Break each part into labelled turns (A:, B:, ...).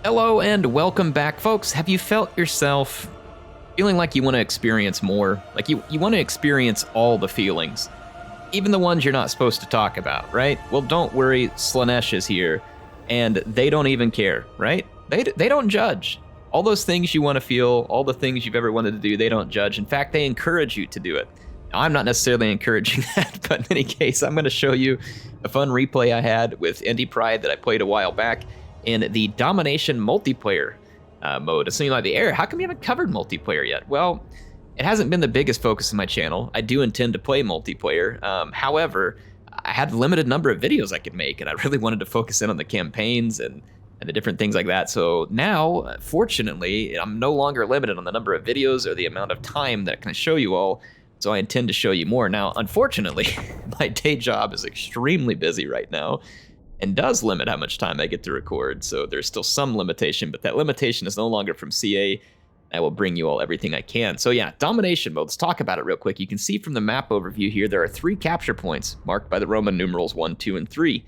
A: Hello and welcome back, folks. Have you felt yourself feeling like you want to experience more? Like you want to experience all the feelings, even the ones you're not supposed to talk about, right? Well, don't worry, Slaanesh is here, and they don't even care, right? They don't judge. All those things you want to feel, all the things you've ever wanted to do, they don't judge. In fact, they encourage you to do it. Now, I'm not necessarily encouraging that, but in any case, I'm going to show you a fun replay I had with Indypride that I played a while back in the Domination multiplayer mode. It's something like the air. How come you haven't covered multiplayer yet? Well, it hasn't been the biggest focus of my channel. I do intend to play multiplayer. However, I had a limited number of videos I could make, and I really wanted to focus in on the campaigns and the different things like that. So now, fortunately, I'm no longer limited on the number of videos or the amount of time that I can show you all. So I intend to show you more. Now, unfortunately, my day job is extremely busy right now and does limit how much time I get to record. So there's still some limitation, but that limitation is no longer from CA. I will bring you all everything I can. So yeah, Domination mode, let's talk about it real quick. You can see from the map overview here, there are 3 capture points marked by the Roman numerals 1, 2, and 3.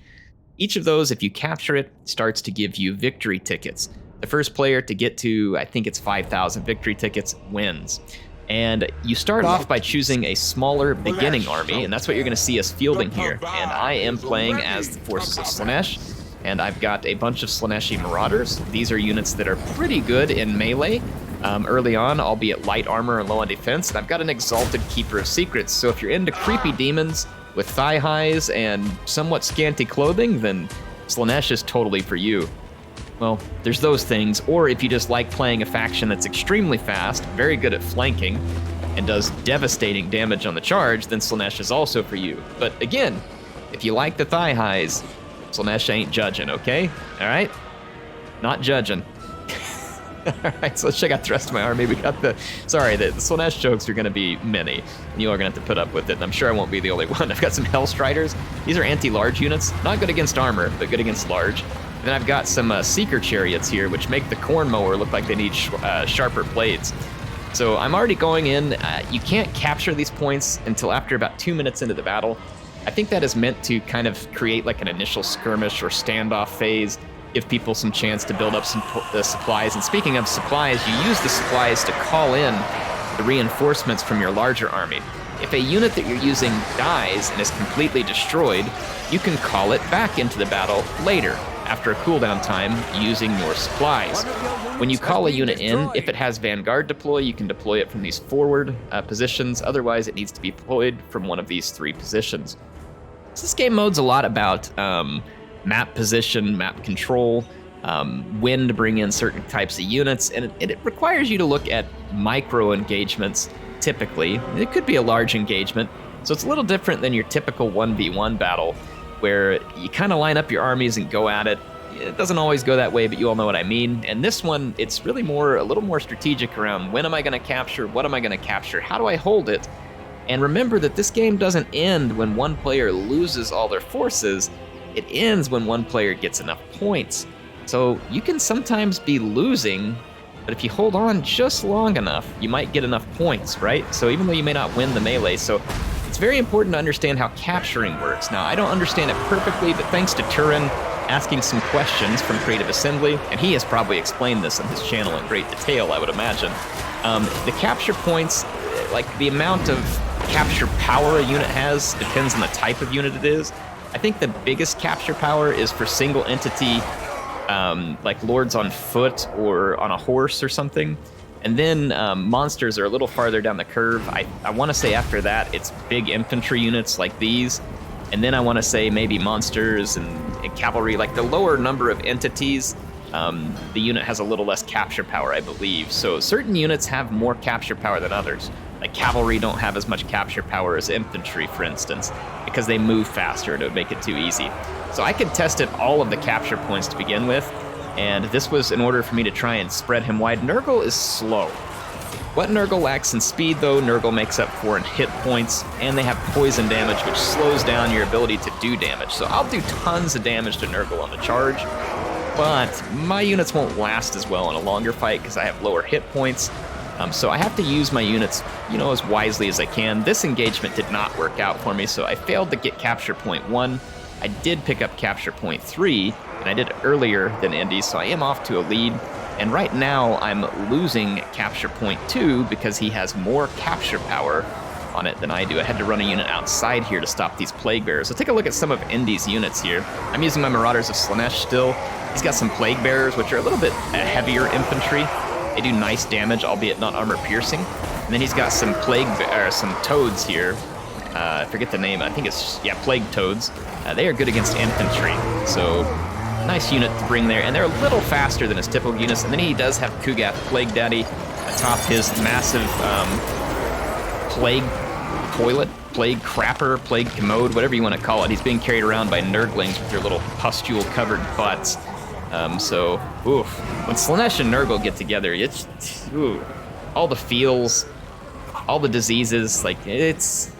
A: Each of those, if you capture it, starts to give you victory tickets. The first player to get to, I think it's 5,000 victory tickets, wins. And you start off by choosing a smaller beginning army, and that's what you're going to see us fielding here. And I am playing as the forces of Slaanesh, and I've got a bunch of Slaaneshi Marauders. These are units that are pretty good in melee early on, albeit light armor and low on defense. And I've got an Exalted Keeper of Secrets, so if you're into creepy demons with thigh highs and somewhat scanty clothing, then Slaanesh is totally for you. Well, there's those things, or if you just like playing a faction that's extremely fast, very good at flanking, and does devastating damage on the charge, then Slaanesh is also for you. But again, if you like the thigh highs, Slaanesh ain't judging, okay? Alright? Not judging. Alright, so let's check out the rest of my army. We got the Slaanesh jokes are going to be many, and you are going to have to put up with it, and I'm sure I won't be the only one. I've got some Hellstriders. These are anti-large units, not good against armor, but good against large. Then I've got some Seeker Chariots here, which make the corn mower look like they need sharper blades. So I'm already going in. You can't capture these points until after about 2 minutes into the battle. I think that is meant to kind of create like an initial skirmish or standoff phase, give people some chance to build up some supplies. And speaking of supplies, you use the supplies to call in the reinforcements from your larger army. If a unit that you're using dies and is completely destroyed, you can call it back into the battle later, after a cooldown time, using your supplies. When you call a unit in, if it has Vanguard deploy, you can deploy it from these forward positions. Otherwise, it needs to be deployed from one of these 3 positions. So this game mode's a lot about map position, map control, when to bring in certain types of units, and it requires you to look at micro engagements, typically. It could be a large engagement, so it's a little different than your typical 1v1 battle, where you kind of line up your armies and go at it. It doesn't always go that way, but you all know what I mean. And this one, it's really a little more strategic around when am I going to capture, what am I going to capture, how do I hold it? And remember that this game doesn't end when one player loses all their forces. It ends when one player gets enough points. So you can sometimes be losing, but if you hold on just long enough, you might get enough points, right? So even though you may not win the melee, so it's very important to understand how capturing works. Now, I don't understand it perfectly, but thanks to Turin asking some questions from Creative Assembly, and he has probably explained this on his channel in great detail, I would imagine. The capture points, like the amount of capture power a unit has, depends on the type of unit it is. I think the biggest capture power is for single entity, like lords on foot or on a horse or something. And then monsters are a little farther down the curve. I want to say after that, it's big infantry units like these. And then I want to say maybe monsters and cavalry, like the lower number of entities, the unit has a little less capture power, I believe. So certain units have more capture power than others. Like cavalry don't have as much capture power as infantry, for instance, because they move faster to make it too easy. So I contested all of the capture points to begin with, and this was in order for me to try and spread him wide. Nurgle is slow. What Nurgle lacks in speed, though, Nurgle makes up for in hit points, and they have poison damage, which slows down your ability to do damage. So I'll do tons of damage to Nurgle on the charge, but my units won't last as well in a longer fight because I have lower hit points. So I have to use my units, as wisely as I can. This engagement did not work out for me, so I failed to get capture point 1. I did pick up capture point 3, and I did earlier than Indy, so I am off to a lead. And right now, I'm losing capture point 2 because he has more capture power on it than I do. I had to run a unit outside here to stop these Plague Bearers. So take a look at some of Indy's units here. I'm using my Marauders of Slaanesh still. He's got some Plague Bearers, which are a little bit heavier infantry. They do nice damage, albeit not armor piercing. And then he's got some some Toads here. I forget the name. I think it's, yeah, Plague Toads. They are good against infantry. So nice unit to bring there. And they're a little faster than his typical units. And then he does have Kugath Plague Daddy atop his massive Plague Toilet, Plague Crapper, Plague Commode, whatever you want to call it. He's being carried around by Nurglings with their little pustule-covered butts. So, oof. When Slaanesh and Nurgle get together, it's, ooh, all the feels, all the diseases, like, it's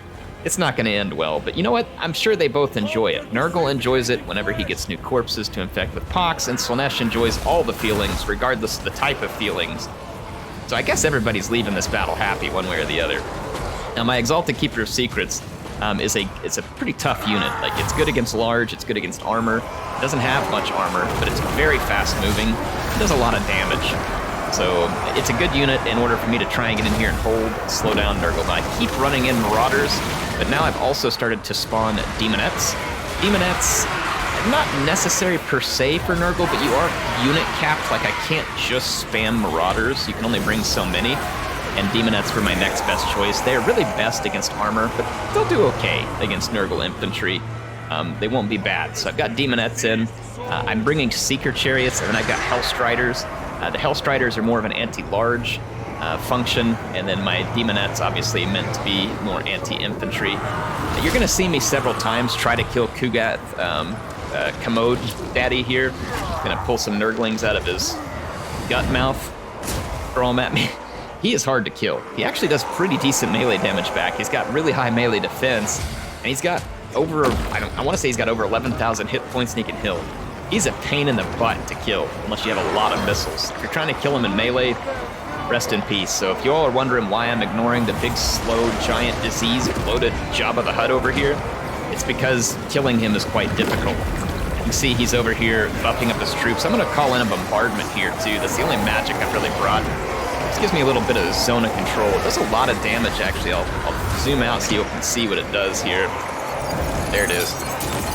A: not going to end well. But you know what? I'm sure they both enjoy it. Nurgle enjoys it whenever he gets new corpses to infect with pox, and Slaanesh enjoys all the feelings, regardless of the type of feelings. So I guess everybody's leaving this battle happy one way or the other. Now, my Exalted Keeper of Secrets it's a pretty tough unit. Like, it's good against large, it's good against armor. It doesn't have much armor, but it's very fast moving. It does a lot of damage. So it's a good unit in order for me to try and get in here and hold, slow down Nurgle. But I keep running in Marauders, but now I've also started to spawn Demonettes. Demonettes, not necessary per se for Nurgle, but you are unit capped. Like, I can't just spam Marauders. You can only bring so many. And Demonettes were my next best choice. They're really best against armor, but they'll do okay against Nurgle infantry. They won't be bad. So I've got Demonettes in. I'm bringing Seeker Chariots, and then I've got Hellstriders. The Hellstriders are more of an anti-large function, and then my Demonettes obviously meant to be more anti-infantry. You're going to see me several times try to kill Kugath Commode Daddy here. Going to pull some Nurglings out of his gut mouth, throw them at me. He is hard to kill. He actually does pretty decent melee damage back. He's got really high melee defense, and he's got over, I want to say he's got over 11,000 hit points and he can heal. He's a pain in the butt to kill, unless you have a lot of missiles. If you're trying to kill him in melee, rest in peace. So if you all are wondering why I'm ignoring the big, slow, giant, disease-bloated Jabba the Hutt over here, it's because killing him is quite difficult. You can see he's over here buffing up his troops. I'm going to call in a bombardment here, too. That's the only magic I've really brought. This gives me a little bit of zone of control. It does a lot of damage, actually. I'll zoom out so you can see what it does here. There it is.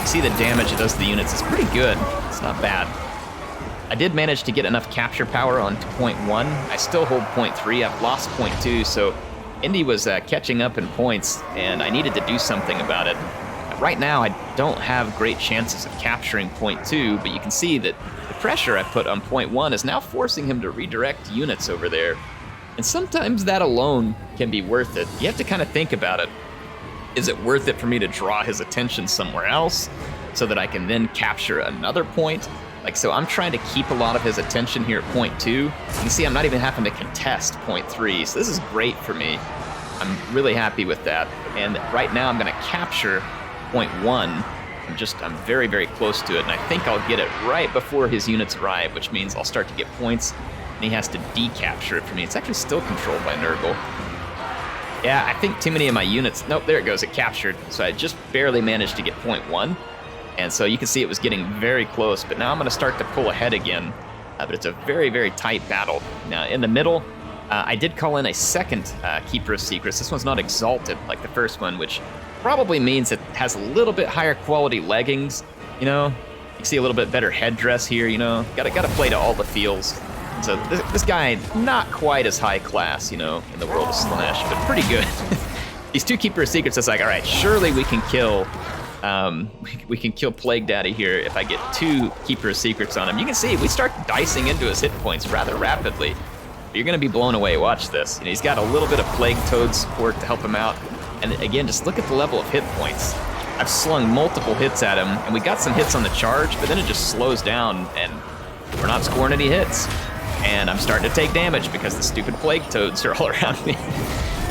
A: You see the damage it does to the units. It's pretty good. It's not bad. I did manage to get enough capture power on point 1. I still hold point 3. I've lost point 2, so Indy was catching up in points, and I needed to do something about it. Right now, I don't have great chances of capturing point 2, but you can see that the pressure I put on point 1 is now forcing him to redirect units over there. And sometimes that alone can be worth it. You have to kind of think about it. Is it worth it for me to draw his attention somewhere else so that I can then capture another point? Like, so I'm trying to keep a lot of his attention here at point 2. You can see I'm not even having to contest point 3, so this is great for me. I'm really happy with that. And right now I'm going to capture point 1. I'm very, very close to it, and I think I'll get it right before his units arrive, which means I'll start to get points, and he has to decapture it for me. It's actually still controlled by Nurgle. Yeah, I think too many of my units... Nope, there it goes, it captured. So I just barely managed to get point 1, and so you can see it was getting very close, but now I'm going to start to pull ahead again. But it's a very, very tight battle. Now, in the middle, I did call in a second Keeper of Secrets. This one's not exalted like the first one, which probably means it has a little bit higher quality leggings, you know? You can see a little bit better headdress here, you know? Gotta play to all the feels. So this guy, not quite as high class, you know, in the world of Slaanesh, but pretty good. These two Keeper of Secrets, it's like, all right, surely we can kill Plague Daddy here if I get 2 Keeper of Secrets on him. You can see we start dicing into his hit points rather rapidly. You're gonna be blown away, watch this. You know, he's got a little bit of Plague Toad support to help him out. And again, just look at the level of hit points. I've slung multiple hits at him, and we got some hits on the charge, but then it just slows down, and we're not scoring any hits. And I'm starting to take damage because the stupid Plague Toads are all around me.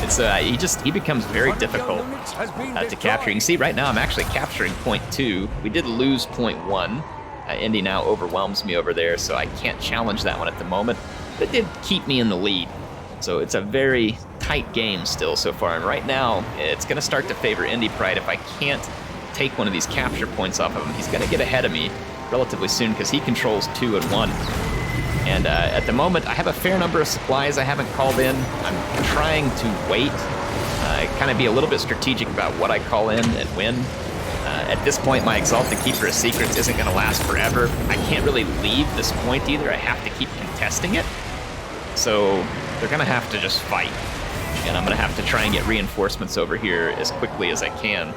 A: It's he becomes very difficult to capture. You can see right now I'm actually capturing point 2. We did lose point 1. Indy now overwhelms me over there, so I can't challenge that one at the moment. But it did keep me in the lead. So it's a very tight game still so far, and right now it's going to start to favor Indypride. If I can't take one of these capture points off of him, he's going to get ahead of me, relatively soon because he controls 2 and 1. And at the moment, I have a fair number of supplies I haven't called in. I'm trying to wait, kind of be a little bit strategic about what I call in and when. At this point, my Exalted Keeper of Secrets isn't going to last forever. I can't really leave this point either. I have to keep contesting it. So they're going to have to just fight. And I'm going to have to try and get reinforcements over here as quickly as I can.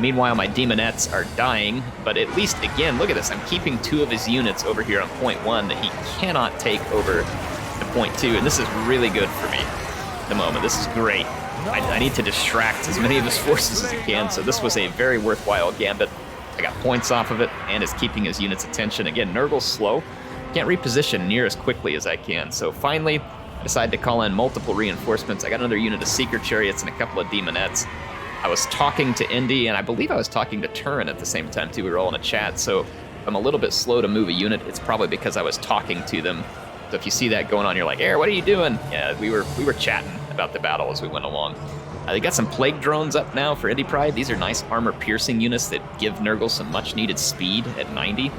A: Meanwhile, my Demonettes are dying, but at least, again, look at this. I'm keeping 2 of his units over here on point 1 that he cannot take over to point 2, and this is really good for me at the moment. This is great. I need to distract as many of his forces as I can, so this was a very worthwhile gambit. I got points off of it, and it's keeping his units' attention. Again, Nurgle's slow. Can't reposition near as quickly as I can, so finally, I decided to call in multiple reinforcements. I got another unit of Seeker Chariots and a couple of Demonettes. I was talking to Indy, and I believe I was talking to Turin at the same time, too. We were all in a chat, so if I'm a little bit slow to move a unit, it's probably because I was talking to them. So if you see that going on, you're like, Air, what are you doing? Yeah, we were chatting about the battle as we went along. They got some Plague Drones up now for Indypride. These are nice armor-piercing units that give Nurgle some much-needed speed at 90. You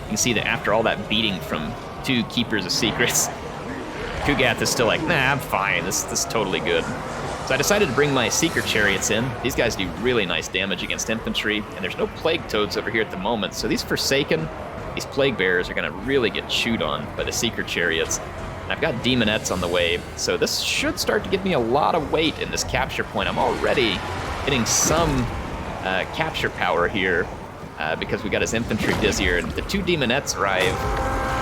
A: can see that after all that beating from 2 Keepers of Secrets, Kugath is still like, nah, I'm fine. This is totally good. So I decided to bring my Seeker Chariots in. These guys do really nice damage against infantry, and there's no Plague Toads over here at the moment, so these Forsaken, these Plague Bearers are going to really get chewed on by the Seeker Chariots. And I've got Demonettes on the way, so this should start to give me a lot of weight in this capture point. I'm already getting some capture power here because we got his infantry busier, and the 2 Demonettes arrive.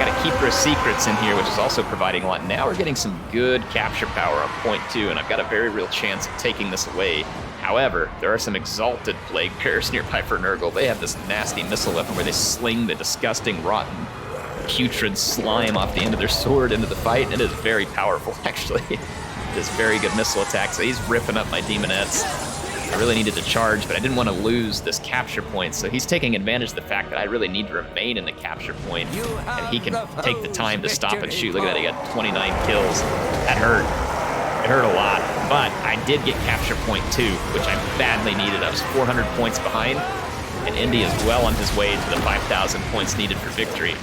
A: Got a Keeper of Secrets in here, which is also providing a lot. Now we're getting some good capture power on point 2, and I've got a very real chance of taking this away. However, there are some Exalted Plague Bearers nearby for Nurgle. They have this nasty missile weapon where they sling the disgusting, rotten, putrid slime off the end of their sword into the fight, and it is very powerful, actually. It is very good missile attack, so he's ripping up my Demonettes. I really needed to charge, but I didn't want to lose this capture point, so he's taking advantage of the fact that I really need to remain in the capture point, and he can take the time to stop and shoot. Look at that, he got 29 kills. That hurt. It hurt a lot, but I did get capture point 2, which I badly needed. I was 400 points behind, and Indy is well on his way to the 5,000 points needed for victory.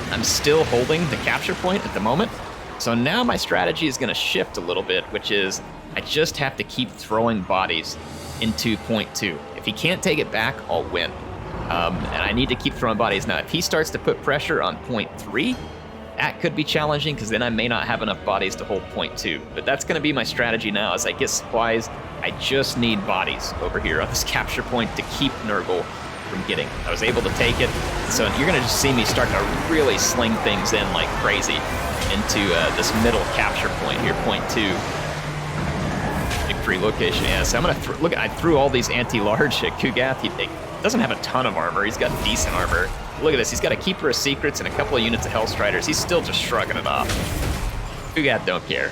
A: I'm still holding the capture point at the moment, so now my strategy is going to shift a little bit, which is I just have to keep throwing bodies into point 2. If he can't take it back, I'll win. And I need to keep throwing bodies. Now, if he starts to put pressure on point 3, that could be challenging because then I may not have enough bodies to hold point 2. But that's going to be my strategy now. As I get supplies, I just need bodies over here on this capture point to keep Nurgle from getting. I was able to take it. So you're going to just see me start to really sling things in like crazy into this middle capture point here, point 2. Victory location, yeah. So I'm gonna look. I threw all these anti-large at Kugath. He doesn't have a ton of armor. He's got decent armor. Look at this. He's got a Keeper of Secrets and a couple of units of Hellstriders. He's still just shrugging it off. Kugath don't care.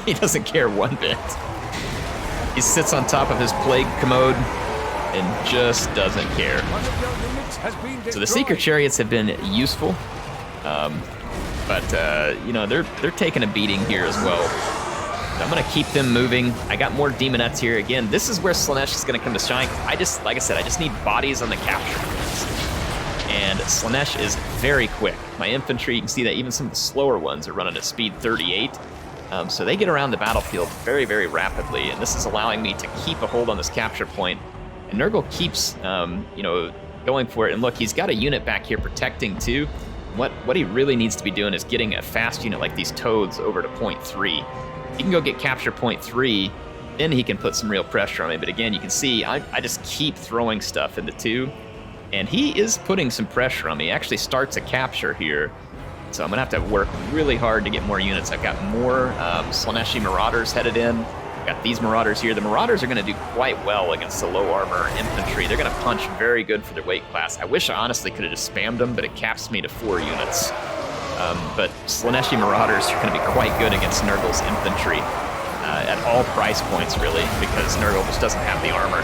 A: He doesn't care one bit. He sits on top of his Plague Commode and just doesn't care. So the Seeker Chariots have been useful, but you know they're taking a beating here as well. I'm going to keep them moving. I got more Demonettes here. Again, this is where Slaanesh is going to come to shine. Like I said, I just need bodies on the capture points. And Slaanesh is very quick. My infantry, you can see that even some of the slower ones are running at speed 38. So they get around the battlefield very, very rapidly. And this is allowing me to keep a hold on this capture point. And Nurgle keeps, you know, going for it. And look, he's got a unit back here protecting too. What he really needs to be doing is getting a fast unit like these Toads over to point 3. He can go get capture point 3, then he can put some real pressure on me. But again, you can see I just keep throwing stuff into 2, and he is putting some pressure on me. He actually starts a capture here, so I'm gonna have to work really hard to get more units. I've got more Slaaneshi Marauders headed in. I've got these Marauders here. The Marauders are gonna do quite well against the low armor infantry. They're gonna punch very good for their weight class. I wish I honestly could have just spammed them, but it caps me to 4 units. But Slaaneshi Marauders are going to be quite good against Nurgle's infantry at all price points, really, because Nurgle just doesn't have the armor.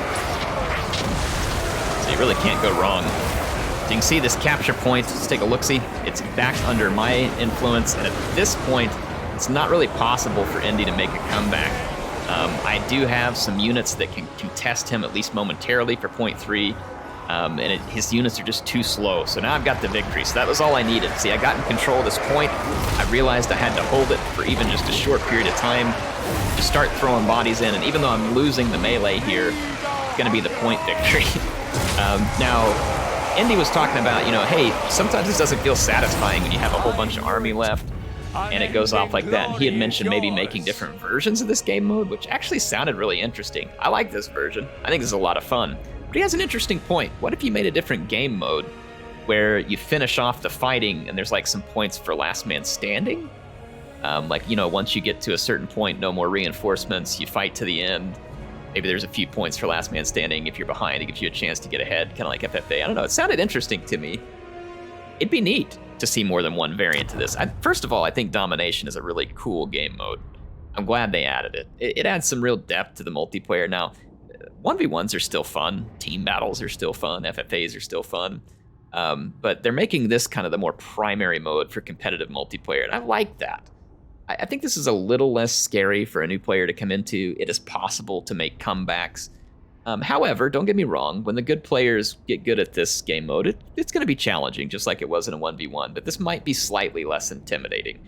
A: So you really can't go wrong. So you can see this capture point. Let's take a look-see. It's back under my influence, and at this point, it's not really possible for Indy to make a comeback. I do have some units that can contest him at least momentarily for point 3. his units are just too slow. So now I've got the victory. So that was all I needed. See, I got in control of this point. I realized I had to hold it for even just a short period of time to start throwing bodies in. And even though I'm losing the melee here, it's going to be the point victory. Now, Indy was talking about, hey, sometimes this doesn't feel satisfying when you have a whole bunch of army left and it goes off like that. And he had mentioned maybe making different versions of this game mode, which actually sounded really interesting. I like this version. I think this is a lot of fun. But he has an interesting point. What if you made a different game mode where you finish off the fighting and there's like some points for last man standing? Once you get to a certain point, no more reinforcements, you fight to the end. Maybe there's a few points for last man standing. If you're behind, it gives you a chance to get ahead, kind of like FFA. I don't know, it sounded interesting to me. It'd be neat to see more than one variant to this. First of all, I think Domination is a really cool game mode. I'm glad they added it. It adds some real depth to the multiplayer. Now, 1v1s are still fun. Team battles are still fun. FFAs are still fun. But they're making this kind of the more primary mode for competitive multiplayer, and I like that. I think this is a little less scary for a new player to come into. It is possible to make comebacks. However, don't get me wrong, when the good players get good at this game mode, it's going to be challenging, just like it was in a 1v1, but this might be slightly less intimidating,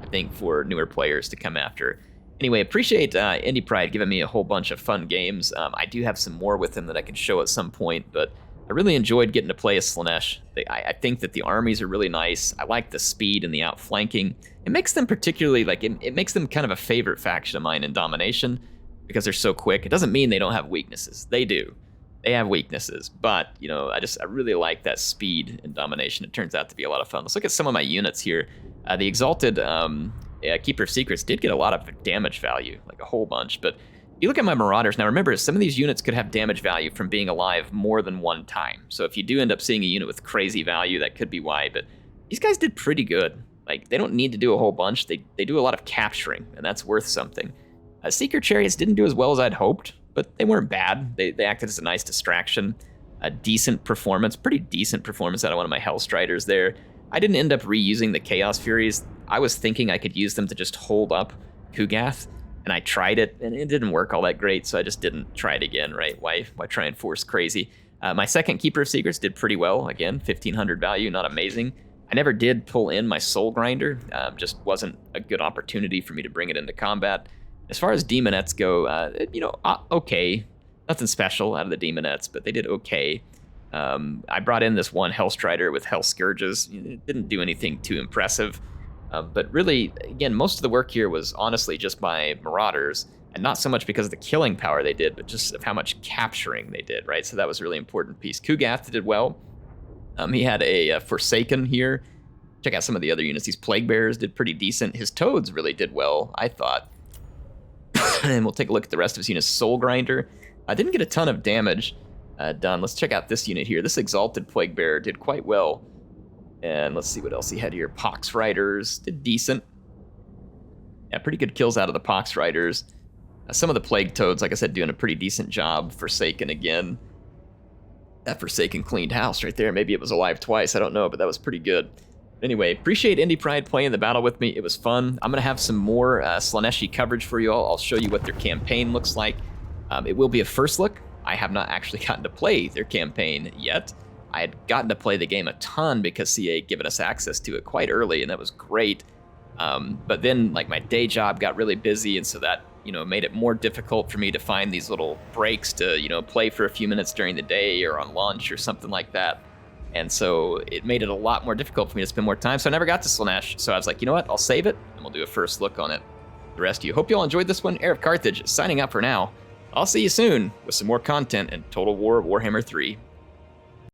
A: I think, for newer players to come after. Anyway, appreciate Indypride giving me a whole bunch of fun games. I do have some more with them that I can show at some point, but I really enjoyed getting to play as Slaanesh. I think that the armies are really nice. I like the speed and the outflanking. It makes them particularly, it makes them kind of a favorite faction of mine in Domination because they're so quick. It doesn't mean they don't have weaknesses. They do. They have weaknesses, but, I really like that speed in Domination. It turns out to be a lot of fun. Let's look at some of my units here. The Exalted Keeper of Secrets did get a lot of damage value, like a whole bunch, but you look at my Marauders, now remember, some of these units could have damage value from being alive more than one time. So if you do end up seeing a unit with crazy value, that could be why, but these guys did pretty good. They don't need to do a whole bunch. They do a lot of capturing, and that's worth something. Seeker Chariots didn't do as well as I'd hoped, but they weren't bad. They acted as a nice distraction. A decent performance, pretty decent performance out of one of my Hellstriders there. I didn't end up reusing the Chaos Furies. I was thinking I could use them to just hold up Kugath, and I tried it, and it didn't work all that great, so I just didn't try it again, right? Why try and force crazy? My second Keeper of Secrets did pretty well. Again, 1,500 value, not amazing. I never did pull in my Soul Grinder. Just wasn't a good opportunity for me to bring it into combat. As far as Demonettes go, okay. Nothing special out of the Demonettes, but they did okay. I brought in this one Hellstrider with Hell Scourges. It didn't do anything too impressive. But really, again, most of the work here was honestly just my Marauders, and not so much because of the killing power they did, but just of how much capturing they did, right? So that was a really important piece. Kugath did well. He had a Forsaken here. Check out some of the other units. These Plague Bearers did pretty decent. His Toads really did well, I thought. And we'll take a look at the rest of his units. Soul Grinder. I didn't get a ton of damage done. Let's check out this unit here. This Exalted Plague Bearer did quite well. And let's see what else he had here. Pox Riders did decent. Yeah, pretty good kills out of the Pox Riders. Some of the Plague Toads, like I said, doing a pretty decent job. Forsaken again. That Forsaken cleaned house right there. Maybe it was alive twice. I don't know, but that was pretty good. Anyway, appreciate Indypride playing the battle with me. It was fun. I'm going to have some more Slaaneshi coverage for you all. I'll show you what their campaign looks like. It will be a first look. I have not actually gotten to play their campaign yet. I had gotten to play the game a ton because CA had given us access to it quite early, and that was great. But then, my day job got really busy, and so that, made it more difficult for me to find these little breaks to, play for a few minutes during the day or on lunch or something like that. And so it made it a lot more difficult for me to spend more time, so I never got to Slaanesh. So I was like, you know what, I'll save it, and we'll do a first look on it. The rest of you. Hope you all enjoyed this one. HeirofCarthage signing out for now. I'll see you soon with some more content in Total War Warhammer 3.